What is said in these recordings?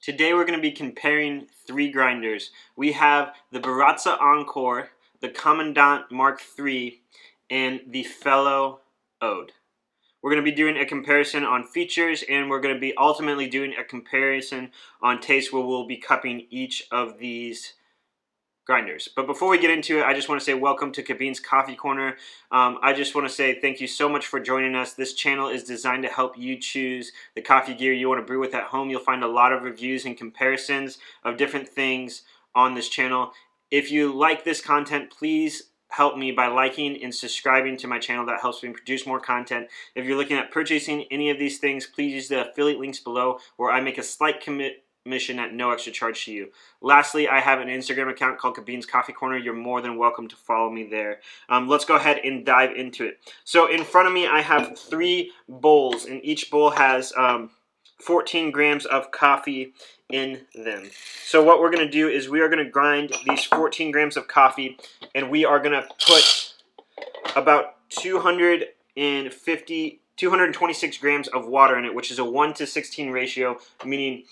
Today we're going to be comparing three grinders. We have the Baratza Encore, the Comandante Mark III, and the Fellow Ode. We're going to be doing a comparison on features, and we're going to be ultimately doing a comparison on taste, where we'll be cupping each of these grinders. But before we get into it, I just want to say welcome to Kabin's Coffee Corner. I just want to say thank you so much for joining us. This channel is designed to help you choose the coffee gear you want to brew with at home. You'll find a lot of reviews and comparisons of different things on this channel. If you like this content, please help me by liking and subscribing to my channel. That helps me produce more content. If you're looking at purchasing any of these things, please use the affiliate links below, where I make a slight commission at no extra charge to you. Lastly, I have an Instagram account called Kabin's Coffee Corner. You're more than welcome to follow me there. Let's go ahead and dive into it. So in front of me, I have three bowls, and each bowl has 14 grams of coffee in them. So what we're going to do is we are going to grind these 14 grams of coffee, and we are going to put about 226 grams of water in it, which is a 1:16 ratio, meaning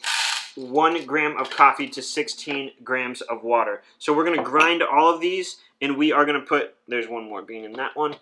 1 gram of coffee to 16 grams of water. So we're going to grind all of these, and we are going to put, there's one more bean in that one.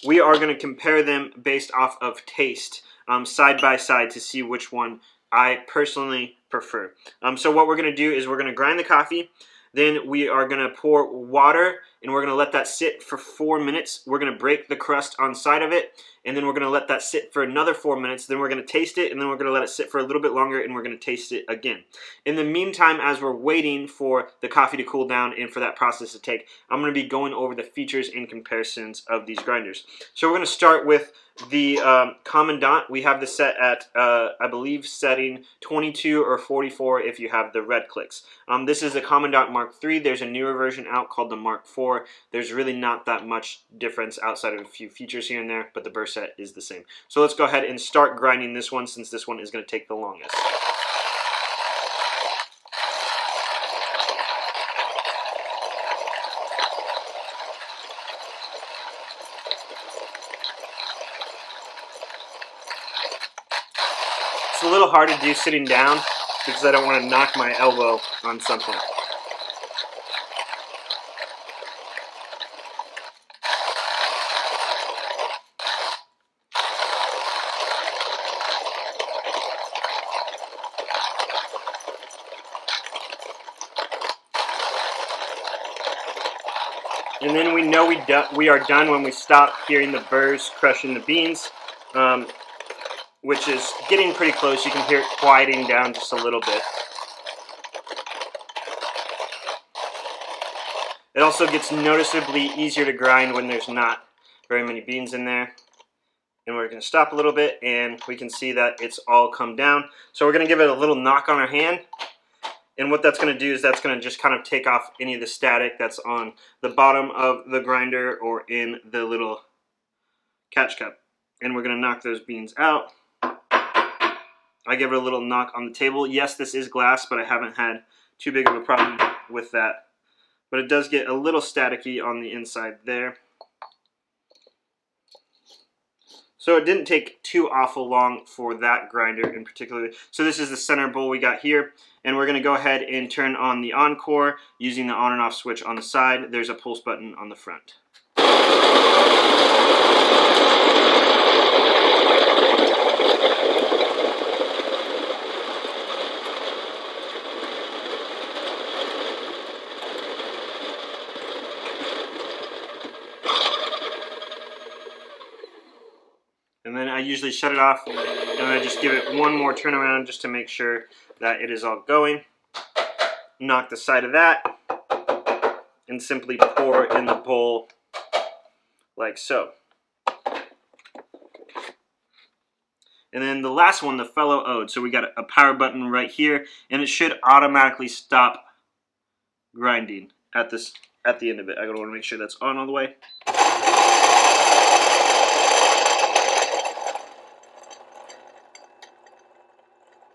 We are going to compare them based off of taste, side by side, to see which one I personally prefer. So what we're going to do is we're going to grind the coffee, then we are going to pour water, and we're going to let that sit for 4 minutes. We're going to break the crust on side of it, and then we're going to let that sit for another 4 minutes. Then we're going to taste it, and then we're going to let it sit for a little bit longer, and we're going to taste it again. In the meantime, as we're waiting for the coffee to cool down and for that process to take, I'm going to be going over the features and comparisons of these grinders. So we're going to start with the Commandant. We have this set at, I believe, setting 22 or 44 if you have the red clicks. This is the Commandant Mark III. There's a newer version out called the Mark IV. There's really not that much difference outside of a few features here and there, but the burr set is the same. So let's go ahead and start grinding this one, since this one is going to take the longest. It's a little hard to do sitting down because I don't want to knock my elbow on something. And then we know we are done when we stop hearing the burrs crushing the beans, which is getting pretty close. You can hear it quieting down just a little bit. It also gets noticeably easier to grind when there's not very many beans in there. And we're going to stop a little bit, and we can see that it's all come down. So we're going to give it a little knock on our hand. And what that's going to do is that's going to just kind of take off any of the static that's on the bottom of the grinder or in the little catch cup. And we're going to knock those beans out. I give it a little knock on the table. Yes, this is glass, but I haven't had too big of a problem with that. But it does get a little staticky on the inside there. So it didn't take too awful long for that grinder in particular. So this is the center bowl we got here. And we're going to go ahead and turn on the Encore using the on and off switch on the side. There's a pulse button on the front. And then I usually shut it off, and then I just give it one more turnaround just to make sure that it is all going. Knock the side of that, and simply pour in the bowl like so. And then the last one, the Fellow Ode. So we got a power button right here, and it should automatically stop grinding at the end of it. I gotta want to make sure that's on all the way.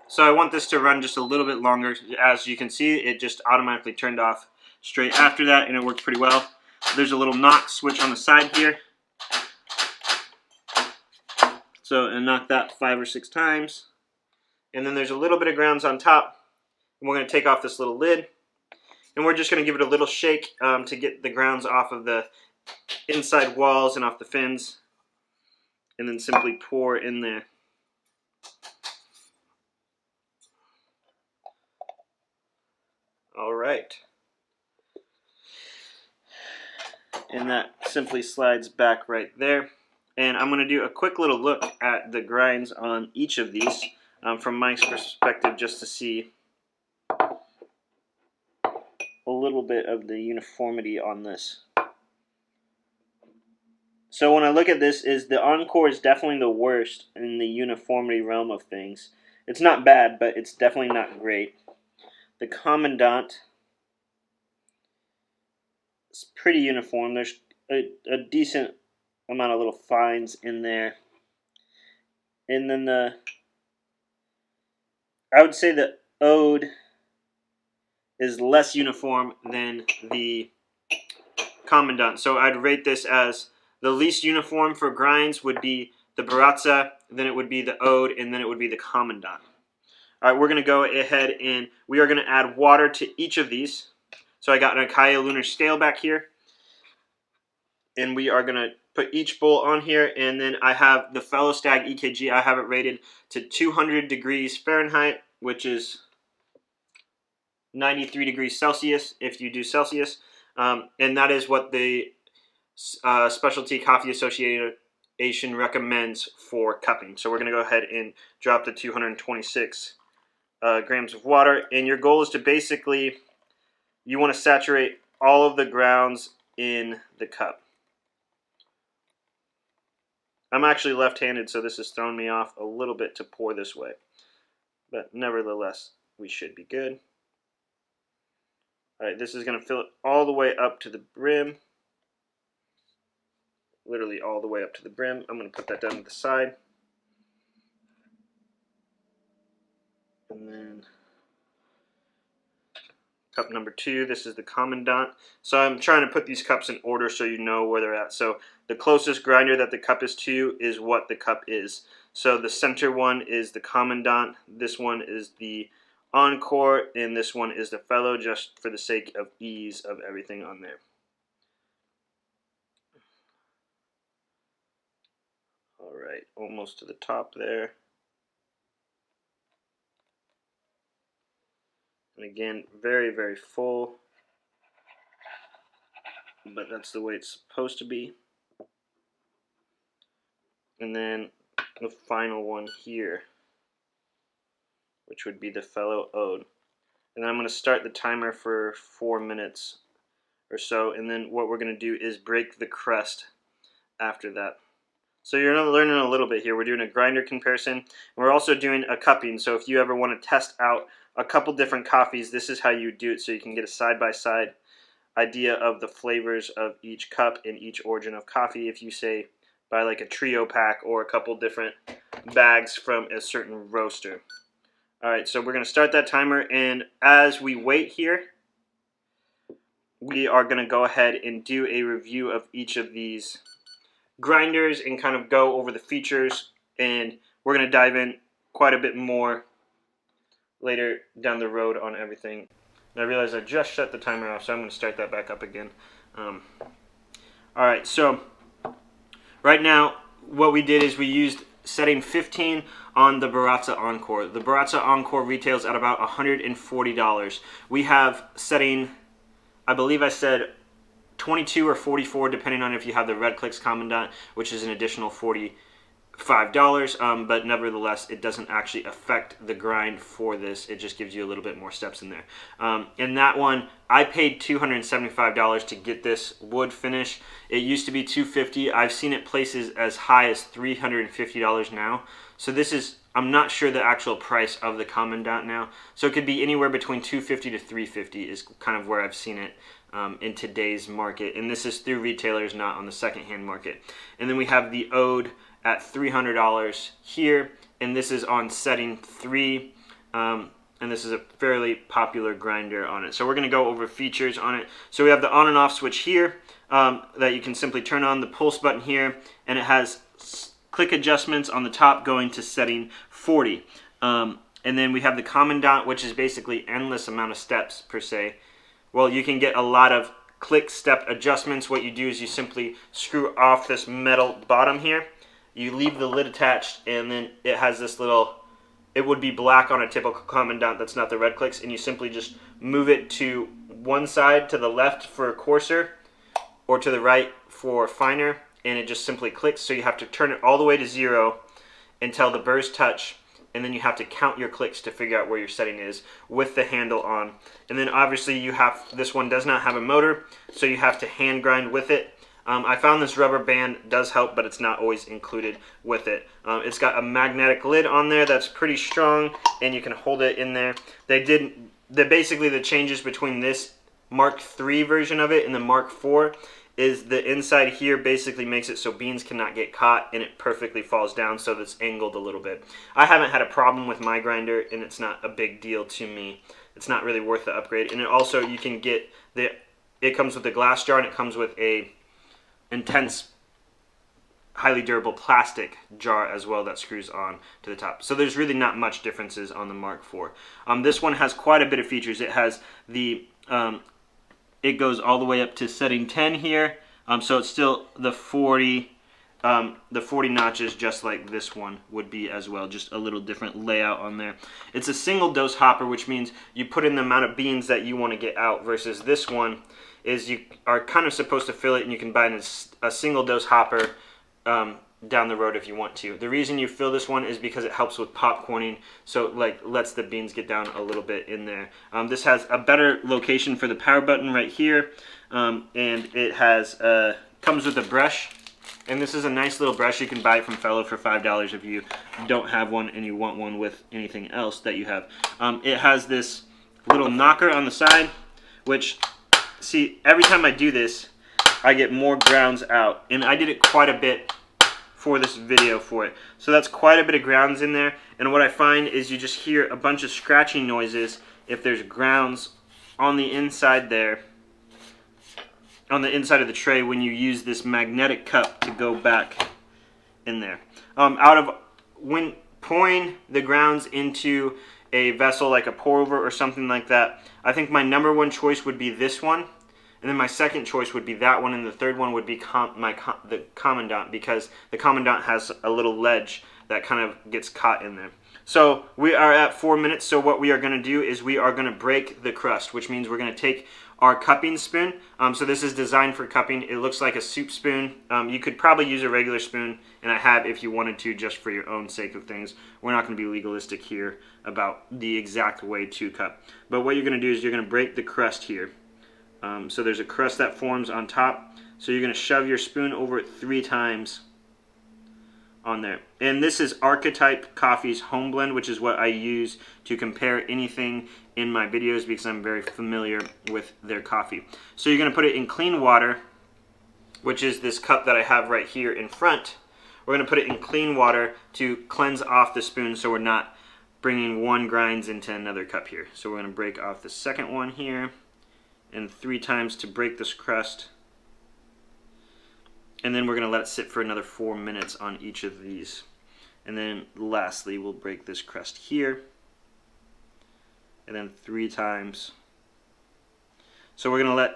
So I want this to run just a little bit longer. As you can see, it just automatically turned off straight after that, and it worked pretty well. There's a little knock switch on the side here. So, and knock that 5 or 6 times. And then there's a little bit of grounds on top. And we're going to take off this little lid, and we're just going to give it a little shake to get the grounds off of the inside walls and off the fins, and then simply pour in there. All right. And that simply slides back right there. And I'm going to do a quick little look at the grinds on each of these from Mike's perspective, just to see a little bit of the uniformity on this. So when I look at this, the Encore is definitely the worst in the uniformity realm of things. It's not bad, but it's definitely not great. The Commandant is pretty uniform. There's a decent amount of little fines in there. And then I would say the Ode is less uniform than the Commandant. So I'd rate this as the least uniform for grinds would be the Baratza, then it would be the Ode, and then it would be the Commandant. All right, we're going to go ahead and we are going to add water to each of these. So I got an Acacia lunar scale back here, and we are going to put each bowl on here, and then I have the Fellow Stag EKG. I have it rated to 200 degrees Fahrenheit, which is 93 degrees Celsius if you do Celsius, and that is what the Specialty Coffee Association recommends for cupping. So we're going to go ahead and drop the 226 grams of water, and your goal is to basically, you want to saturate all of the grounds in the cup. I'm actually left-handed, so this has thrown me off a little bit to pour this way, but nevertheless, we should be good. All right, this is going to fill it all the way up to the brim. Literally all the way up to the brim. I'm going to put that down to the side. And then cup number 2, this is the Commandant. So I'm trying to put these cups in order so you know where they're at. So the closest grinder that the cup is to is what the cup is. So the center one is the Commandant, this one is the Encore, and this one is the Fellow, just for the sake of ease of everything on there. Alright, almost to the top there. And again, very, very full, but that's the way it's supposed to be. And then the final one here, which would be the Fellow Ode. And then I'm going to start the timer for 4 minutes or so, and then what we're going to do is break the crust after that. So you're learning a little bit here. We're doing a grinder comparison, and we're also doing a cupping. So if you ever want to test out a couple different coffees, this is how you do it, so you can get a side-by-side idea of the flavors of each cup and each origin of coffee. If you say buy like a trio pack or a couple different bags from a certain roaster. Alright, so we're going to start that timer, and as we wait here, we are going to go ahead and do a review of each of these grinders and kind of go over the features, and we're going to dive in quite a bit more later down the road on everything. And I realize I just shut the timer off, so I'm going to start that back up again. Alright, so right now what we did is we used setting 15 on the Baratza Encore. The Baratza Encore retails at about $140. We have setting, I believe I said 22 or 44, depending on if you have the Red Clicks Commandant, which is an additional $45. But nevertheless, it doesn't actually affect the grind for this. It just gives you a little bit more steps in there. In that one, I paid $275 to get this wood finish. It used to be $250. I've seen it places as high as $350 now. So this is, I'm not sure the actual price of the Commandant now. So it could be anywhere between $250 to $350 is kind of where I've seen it in today's market. And this is through retailers, not on the secondhand market. And then we have the Ode at $300 here, and this is on setting 3, and this is a fairly popular grinder on it. So we're going to go over features on it. So we have the on and off switch here that you can simply turn on, the pulse button here, and it has click adjustments on the top going to setting 40. And then we have the Commandante, which is basically endless amount of steps per se. Well, you can get a lot of click step adjustments. What you do is you simply screw off this metal bottom here. You leave the lid attached, and then it has this little, it would be black on a typical Commandante, that's not the red clicks, and you simply just move it to one side, to the left for coarser, or to the right for finer, and it just simply clicks. So you have to turn it all the way to 0 until the burrs touch, and then you have to count your clicks to figure out where your setting is with the handle on. And then obviously you have, this one does not have a motor, so you have to hand grind with it. I found this rubber band does help, but it's not always included with it. It's got a magnetic lid on there that's pretty strong, and you can hold it in there. Basically the changes between this Mark III version of it and the Mark IV is the inside here basically makes it so beans cannot get caught, and it perfectly falls down, so it's angled a little bit. I haven't had a problem with my grinder, and it's not a big deal to me. It's not really worth the upgrade. And it also, you can get it comes with a glass jar, and it comes with a intense, highly durable plastic jar as well that screws on to the top. So there's really not much differences on the Mark IV. This one has quite a bit of features. It has the it goes all the way up to setting 10 here, so it's still the 40 notches, just like this one would be as well, just a little different layout on there. It's a single dose hopper, which means you put in the amount of beans that you want to get out, versus this one is you are kind of supposed to fill it, and you can buy a single dose hopper down the road if you want to. The reason you fill this one is because it helps with popcorning, so like lets the beans get down a little bit in there. This has a better location for the power button right here, and it has comes with a brush, and this is a nice little brush. You can buy it from Fellow for $5 if you don't have one and you want one with anything else that you have. It has this little knocker on the side, which, see, every time I do this I get more grounds out, and I did it quite a bit for this video for it. So that's quite a bit of grounds in there, and what I find is you just hear a bunch of scratching noises if there's grounds on the inside there, on the inside of the tray, when you use this magnetic cup to go back in there. When pouring the grounds into a vessel like a pour over or something like that, I think my number one choice would be this one. And then my second choice would be that one, and the third one would be the Commandante, because the Commandante has a little ledge that kind of gets caught in there. So we are at 4 minutes, so what we are going to do is we are going to break the crust, which means we're going to take our cupping spoon. So this is designed for cupping. It looks like a soup spoon. You could probably use a regular spoon, and I have if you wanted to, just for your own sake of things. We're not going to be legalistic here about the exact way to cup. But what you're going to do is you're going to break the crust here. So there's a crust that forms on top, so you're going to shove your spoon over it 3 times on there. And this is Archetype Coffee's Home Blend, which is what I use to compare anything in my videos, because I'm very familiar with their coffee. So you're going to put it in clean water, which is this cup that I have right here in front. We're going to put it in clean water to cleanse off the spoon, so we're not bringing one grinds into another cup here. So we're going to break off the second one here, and 3 times to break this crust, and then we're going to let it sit for another 4 minutes on each of these. And then lastly we'll break this crust here, and then 3 times. So we're going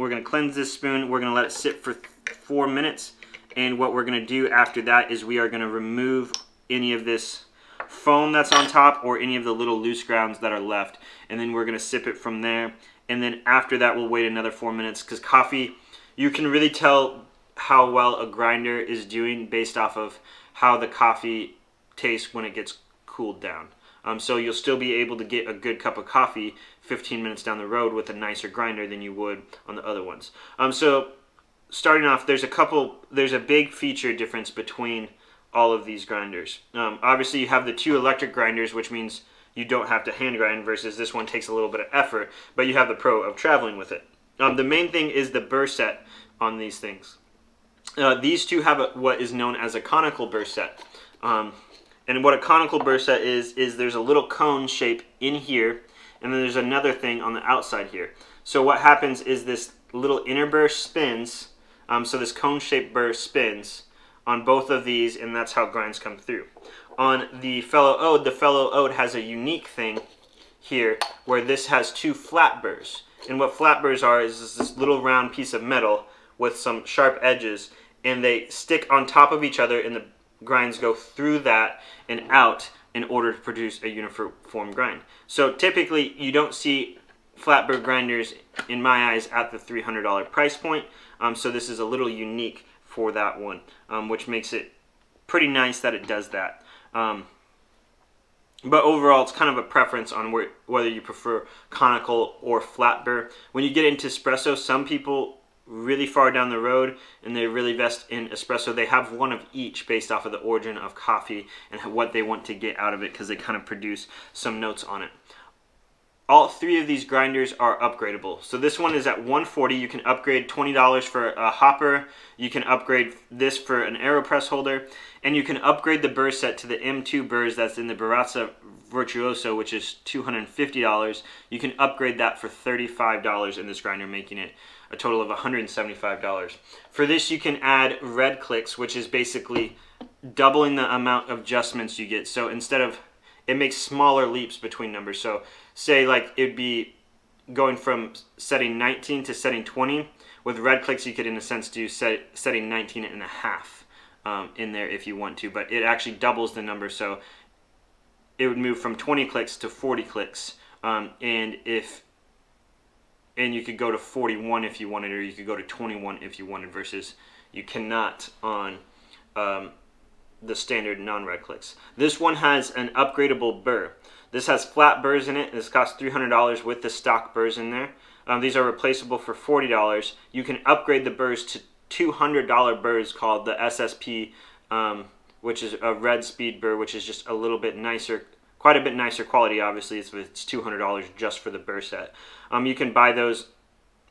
to cleanse this spoon, we're going to let it sit for 4 minutes, and what we're going to do after that is we are going to remove any of this foam that's on top or any of the little loose grounds that are left, and then we're going to sip it from there. And then after that we'll wait another 4 minutes, because coffee, you can really tell how well a grinder is doing based off of how the coffee tastes when it gets cooled down. So you'll still be able to get a good cup of coffee 15 minutes down the road with a nicer grinder than you would on the other ones. So starting off, there's a big feature difference between all of these grinders. Obviously you have the 2 electric grinders, which means you don't have to hand grind, versus this one takes a little bit of effort, but you have the pro of traveling with it. The main thing is the burr set on these things. These two have what is known as a conical burr set. And what a conical burr set is there's a little cone shape in here, and then there's another thing on the outside here. So what happens is this little inner burr spins, so this cone-shaped burr spins on both of these, and that's how grinds come through. On the fellow ode has a unique thing here where this has two flat burrs. And what flat burrs are is this little round piece of metal with some sharp edges, and they stick on top of each other, and the grinds go through that and out in order to produce a uniform grind. So typically you don't see flat burr grinders, in my eyes, at the $300 price point. So this is a little unique for that one, which makes it pretty nice that it does that. But overall, it's kind of a preference on whether you prefer conical or flat burr. When you get into espresso, some people really far down the road and they really invest in espresso, they have one of each based off of the origin of coffee and what they want to get out of it, because they kind of produce some notes on it. All three of these grinders are upgradable. So this one is at $140. You can upgrade $20 for a hopper. You can upgrade this for an AeroPress holder. And you can upgrade the burr set to the M2 burrs that's in the Baratza Virtuoso, which is $250. You can upgrade that for $35 in this grinder, making it a total of $175. For this, you can add red clicks, which is basically doubling the amount of adjustments you get. So instead of, it makes smaller leaps between numbers. So say like it'd be going from setting 19 to setting 20. With red clicks, you could in a sense do setting 19 and a half in there if you want to, but it actually doubles the number. So it would move from 20 clicks to 40 clicks, and you could go to 41 if you wanted, or you could go to 21 if you wanted, versus you cannot on the standard non-red clicks. This one has an upgradable burr. This has flat burrs in it. This costs $300 with the stock burrs in there. These are replaceable for $40. You can upgrade the burrs to $200 burrs called the SSP, which is a red speed burr, which is just a little bit nicer, quite a bit nicer quality. Obviously, it's $200 just for the burr set. You can buy those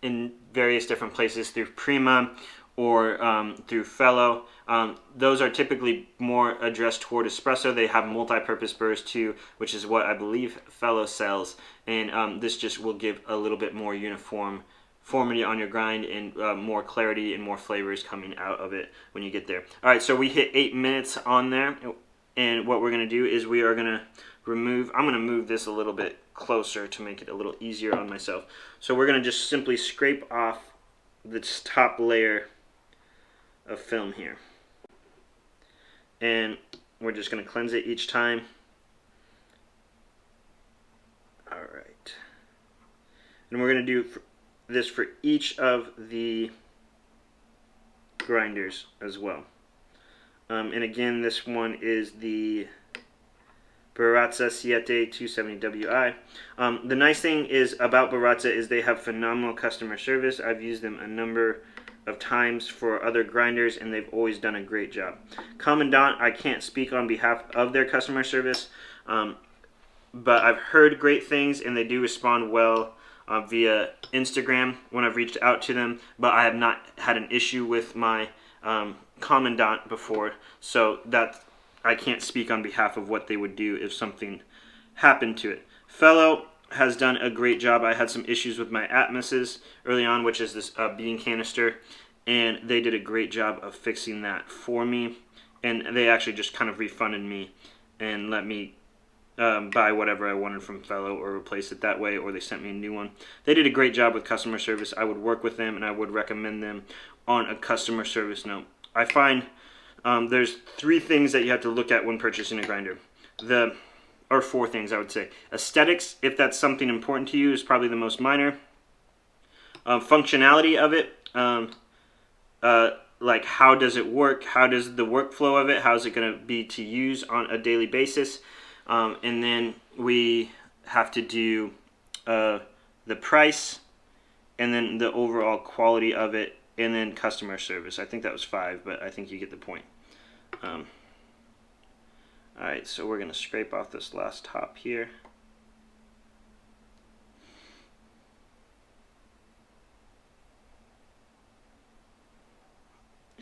in various different places through Prima or through Fellow. Those are typically more addressed toward espresso. They have multi-purpose burrs too, which is what I believe Fellow sells. And this just will give a little bit more uniformity on your grind, and more clarity and more flavors coming out of it when you get there. All right, so we hit 8 minutes on there. And what we're going to do is we are going to remove, I'm going to move this a little bit closer to make it a little easier on myself. So we're going to just simply scrape off this top layer of film here, and we're just going to cleanse it each time. Alright, and we're going to do this for each of the grinders as well. And again, this one is the Baratza 270WI. The nice thing is about Baratza is they have phenomenal customer service. I've used them a number of times for other grinders, and they've always done a great job. Comandante, I can't speak on behalf of their customer service, but I've heard great things, and they do respond well via Instagram when I've reached out to them, but I have not had an issue with my Comandante before, so that I can't speak on behalf of what they would do if something happened to it. Fellow has done a great job. I had some issues with my Atmoses early on, which is this bean canister, and they did a great job of fixing that for me, and they actually just kind of refunded me and let me buy whatever I wanted from Fellow or replace it that way, or they sent me a new one. They did a great job with customer service. I would work with them, and I would recommend them on a customer service note. I find there's 3 things that you have to look at when purchasing a grinder. Or 4 things, I would say. Aesthetics, if that's something important to you, is probably the most minor. Functionality of it, like how does it work? How does the workflow of it? How is it going to be to use on a daily basis? And then we have to do the price, and then the overall quality of it, and then customer service. I think that was 5, but I think you get the point. Alright, so we're going to scrape off this last top here.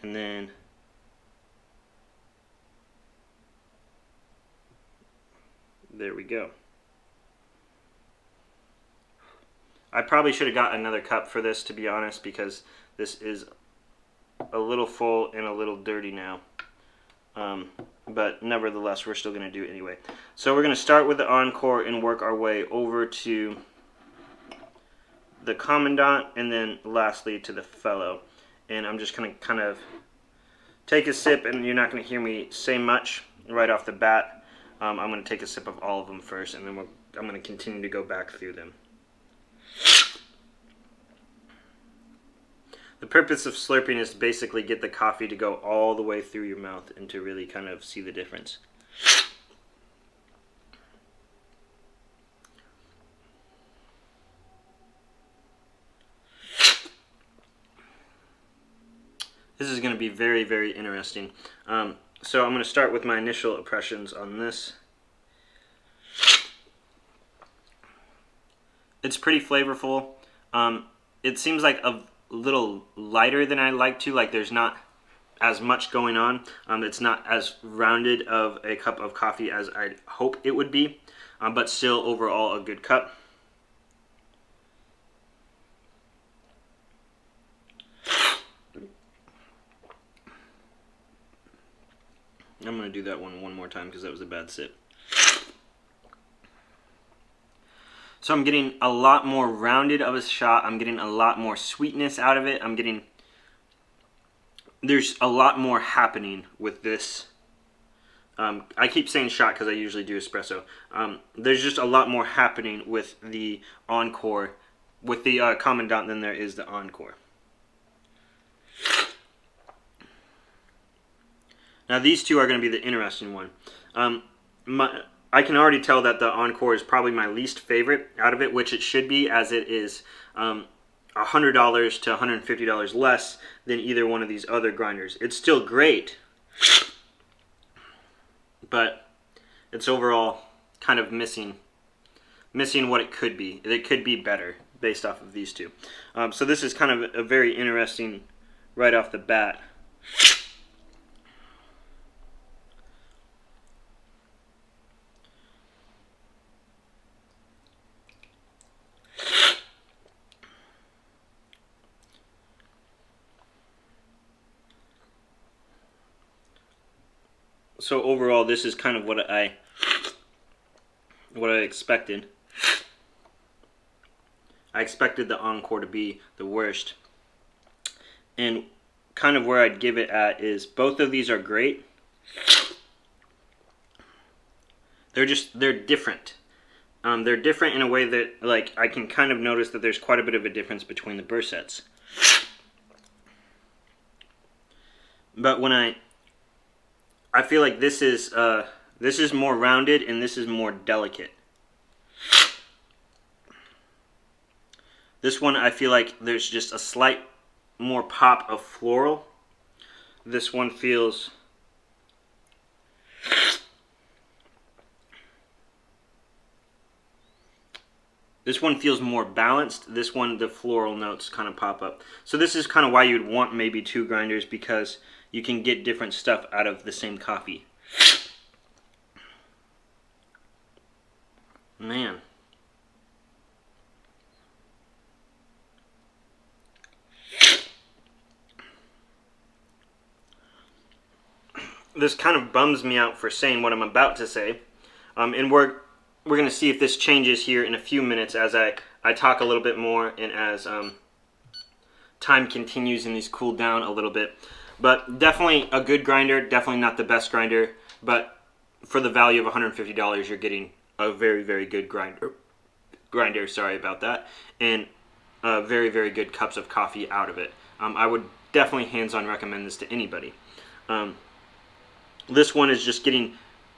And then there we go. I probably should have got another cup for this, to be honest, because this is a little full and a little dirty now. but nevertheless, we're still going to do it anyway. So we're going to start with the Encore and work our way over to the Commandant, and then lastly to the Fellow. And I'm just going to kind of take a sip, and you're not going to hear me say much right off the bat. I'm going to take a sip of all of them first, and then I'm going to continue to go back through them. The purpose of slurping is to basically get the coffee to go all the way through your mouth and to really kind of see the difference. This is going to be very, very interesting. So I'm going to start with my initial impressions on this. It's pretty flavorful. It seems like a little lighter than I like to. Like there's not as much going on. It's not as rounded of a cup of coffee as I'd hope it would be, but still overall a good cup. I'm going to do that one more time because that was a bad sip. So I'm getting a lot more rounded of a shot. I'm getting a lot more sweetness out of it. There's a lot more happening with this. I keep saying shot because I usually do espresso. There's just a lot more happening with the Encore, with the Commandant than there is the Encore. Now these two are going to be the interesting one. I can already tell that the Encore is probably my least favorite out of it, which it should be, as it is $100 to $150 less than either one of these other grinders. It's still great, but it's overall kind of missing what it could be. It could be better based off of these two. So this is kind of a very interesting right off the bat. So overall, this is kind of what I expected. I expected the Encore to be the worst. And kind of where I'd give it at is both of these are great. They're different. They're different in a way that, like, I can kind of notice that there's quite a bit of a difference between the burst sets. But when I feel like this is more rounded and this is more delicate. This one, I feel like there's just a slight more pop of floral. This one feels more balanced. This one, the floral notes kind of pop up. So this is kind of why you'd want maybe two grinders, because you can get different stuff out of the same coffee. Man. This kind of bums me out for saying what I'm about to say. And we're going to see if this changes here in a few minutes as I talk a little bit more and as time continues and these cool down a little bit. But definitely a good grinder, definitely not the best grinder, but for the value of $150, you're getting a very, very good grinder, sorry about that, and very, very good cups of coffee out of it. I would definitely hands-on recommend this to anybody. This one is just getting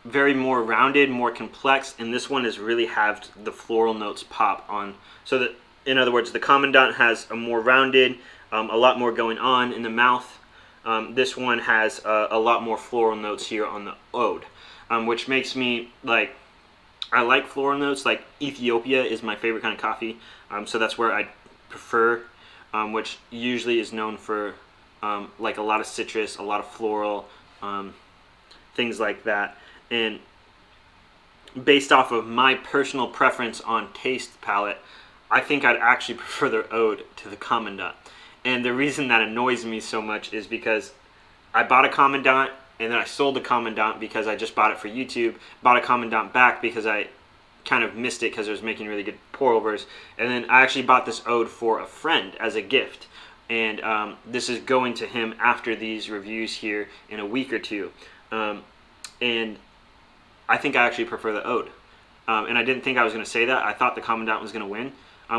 very more rounded, more complex, and this one has really had the floral notes pop on. So that, in other words, the Commandant has a more rounded, a lot more going on in the mouth. This one has a lot more floral notes here on the Ode, which makes me like, I like floral notes. Like Ethiopia is my favorite kind of coffee, so that's where I prefer, which usually is known for like a lot of citrus, a lot of floral, things like that. And based off of my personal preference on taste palette, I think I'd actually prefer the Ode to the Commandant. And the reason that annoys me so much is because I bought a Commandant and then I sold the Commandant because I just bought it for YouTube. Bought a Commandant back because I kind of missed it because it was making really good pour overs. And then I actually bought this ode for a friend as a gift. And this is going to him after these reviews here in a week or two. And I think I actually prefer the ode. And I didn't think I was going to say that. I thought the Commandant was going to win,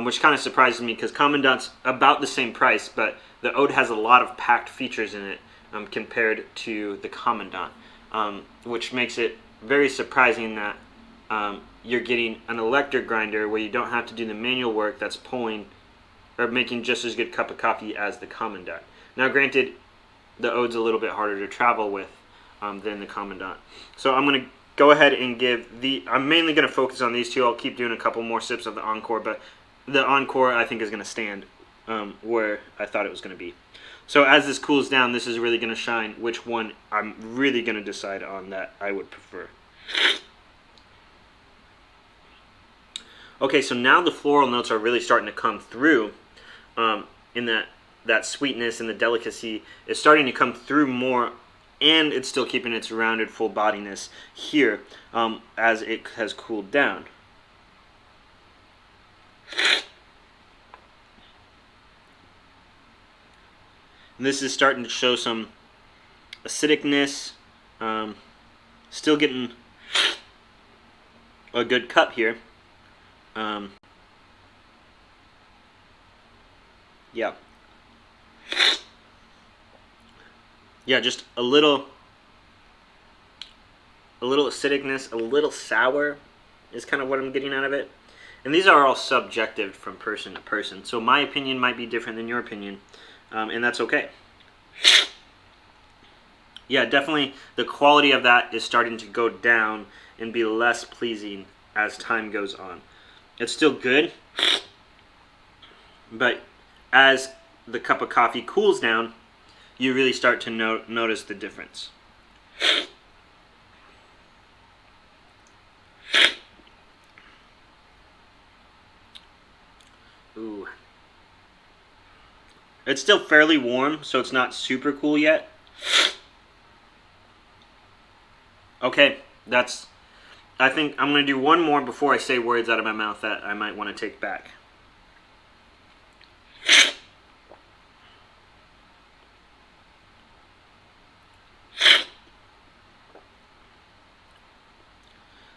which kind of surprises me because Commandant's about the same price, but the ode has a lot of packed features in it compared to the Commandant, which makes it very surprising that you're getting an electric grinder where you don't have to do the manual work that's pulling or making just as good cup of coffee as the Commandant. Now, granted, the ode's a little bit harder to travel with than the Commandant. So I'm going to go ahead and give I'm mainly going to focus on these two. I'll keep doing a couple more sips of the Encore, but the Encore I think is going to stand where I thought it was going to be. So as this cools down, this is really going to shine which one I'm really going to decide on that I would prefer. Okay, so now the floral notes are really starting to come through in that sweetness and the delicacy is starting to come through more, and it's still keeping its rounded full bodiness here as it has cooled down. And this is starting to show some acidicness, still getting a good cup here. Yeah, just a little acidicness, a little sour is kind of what I'm getting out of it. And these are all subjective from person to person, so my opinion might be different than your opinion, and that's okay. Yeah, definitely the quality of that is starting to go down and be less pleasing as time goes on. It's still good, but as the cup of coffee cools down, you really start to notice the difference. Ooh. It's still fairly warm, so it's not super cool yet. Okay, I think I'm going to do one more before I say words out of my mouth that I might want to take back.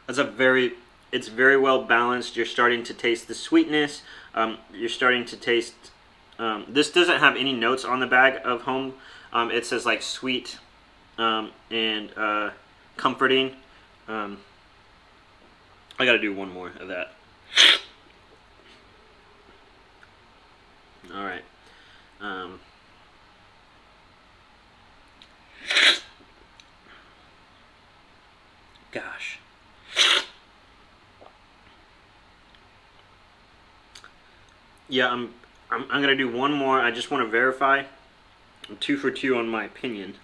It's very well balanced. You're starting to taste the sweetness. You're starting to taste, this doesn't have any notes on the bag of home. It says like sweet and comforting. I gotta do one more of that. All right. Gosh. Yeah, I'm gonna do one more. I just want to verify. I'm 2 for 2 on my opinion.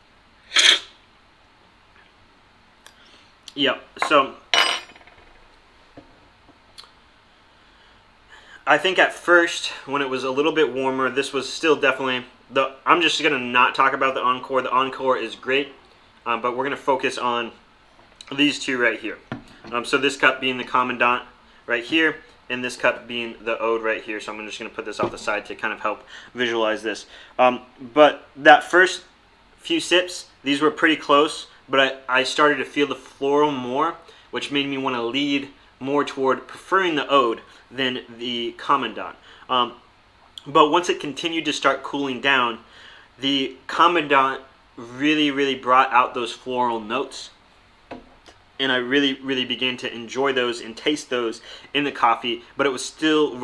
Yep. So I think at first, when it was a little bit warmer, this was still definitely I'm just gonna not talk about the Encore. The Encore is great, but we're gonna focus on these two right here. So this cup being the Commandant right here, and this cup being the Ode right here. So I'm just going to put this off the side to kind of help visualize this. But that first few sips, these were pretty close, but I started to feel the floral more, which made me want to lead more toward preferring the Ode than the Commandant. But once it continued to start cooling down, the Commandant really brought out those floral notes. And I really began to enjoy those and taste those in the coffee, but it was still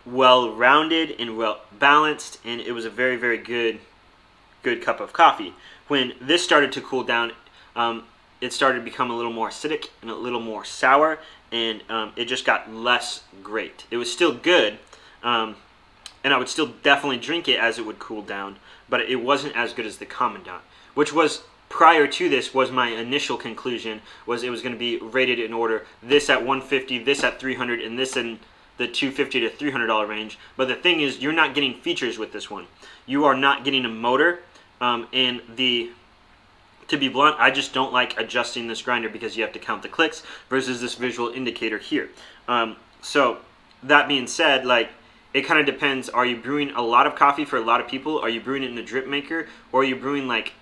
well-rounded and well-balanced, and it was a very good cup of coffee. When this started to cool down, it started to become a little more acidic and a little more sour, and it just got less great. It was still good, and I would still definitely drink it as it would cool down, but it wasn't as good as the Commandant, which was, prior to this, was my initial conclusion, was it was going to be rated in order, this at $150, this at $300, and this in the $250 to $300 range. But the thing is, you're not getting features with this one. You are not getting a motor, and the To be blunt, I just don't like adjusting this grinder because you have to count the clicks versus this visual indicator here. So that being said, like, it kind of depends. Are you brewing a lot of coffee for a lot of people? Are you brewing it in a drip maker? Or are you brewing like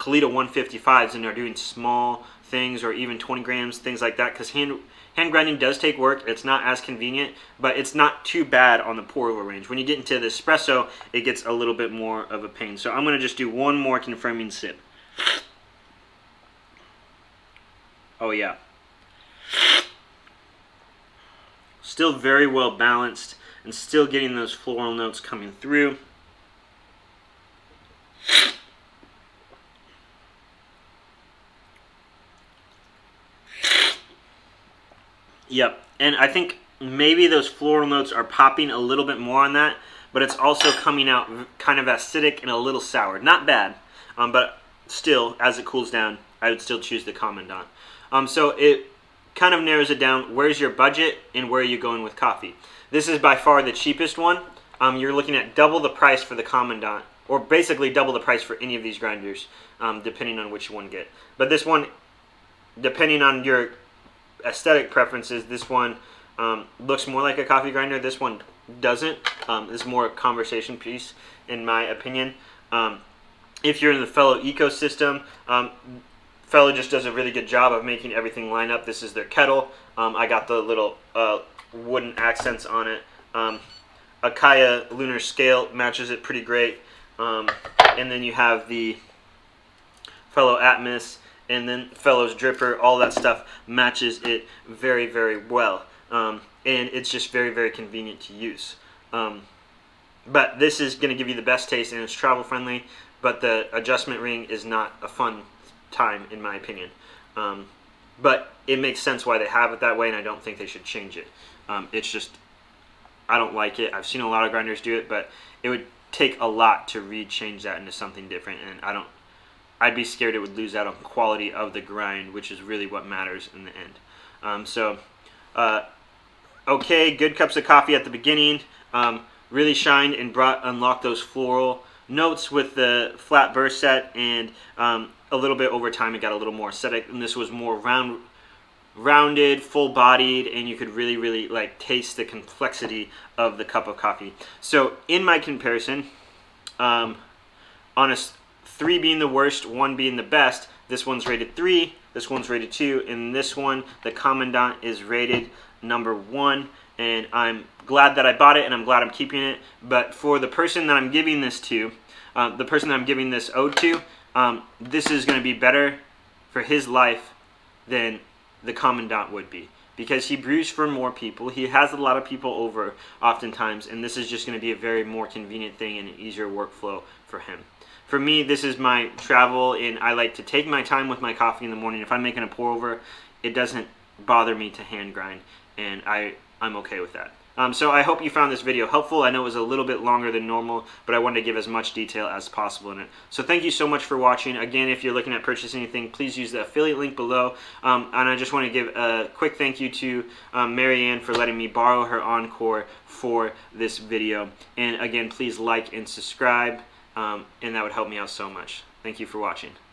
Kalita 155s and are doing small things, or even 20 grams, things like that? Because hand grinding does take work. It's not as convenient, but it's not too bad on the pour over range. When you get into the espresso, it gets a little bit more of a pain. So I'm going to just do one more confirming sip. Oh yeah. Still very well balanced and still getting those floral notes coming through. Yep, and I think maybe those floral notes are popping a little bit more on that, but it's also coming out kind of acidic and a little sour. Not bad, but still, as it cools down, I would still choose the Commandant. So it kind of narrows it down. Where's your budget and where are you going with coffee? This is by far the cheapest one. You're looking at double the price for the Commandant, or basically double the price for any of these grinders, depending on which one you get. But this one, depending on your aesthetic preferences, this one looks more like a coffee grinder. This one doesn't. It's more a conversation piece, in my opinion. If you're in the Fellow ecosystem, Fellow just does a really good job of making everything line up. This is their kettle. I got the little wooden accents on it. Akaya Lunar Scale matches it pretty great. And then you have the Fellow Atmos, and then Fellow's Dripper. All that stuff matches it very, very well. And it's just very, very convenient to use. But this is going to give you the best taste, and it's travel friendly, but the adjustment ring is not a fun time, in my opinion. But it makes sense why they have it that way, and I don't think they should change it. It's just, I don't like it. I've seen a lot of grinders do it, but it would take a lot to re-change that into something different, and I'd be scared it would lose out on quality of the grind, which is really what matters in the end. Okay, good cups of coffee at the beginning. Really shined and unlocked those floral notes with the flat burst set, and a little bit over time it got a little more acidic, and this was more rounded, full-bodied, and you could really, really like taste the complexity of the cup of coffee. So in my comparison, on a 3 being the worst, 1 being the best, this one's rated 3, this one's rated 2, and this one, the Commandant, is rated number 1. And I'm glad that I bought it, and I'm glad I'm keeping it. But for the person that I'm giving this to, the person that I'm giving this ode to, this is going to be better for his life than the Commandant would be, because he brews for more people. He has a lot of people over oftentimes, and this is just going to be a very more convenient thing and an easier workflow for him. For me, this is my travel, and I like to take my time with my coffee in the morning. If I'm making a pour over, it doesn't bother me to hand grind, and I'm okay with that. So I hope you found this video helpful. I know it was a little bit longer than normal, but I wanted to give as much detail as possible in it. So thank you so much for watching. Again, if you're looking at purchasing anything, please use the affiliate link below. And I just want to give a quick thank you to Marianne for letting me borrow her Encore for this video. And again, please like and subscribe, and that would help me out so much. Thank you for watching.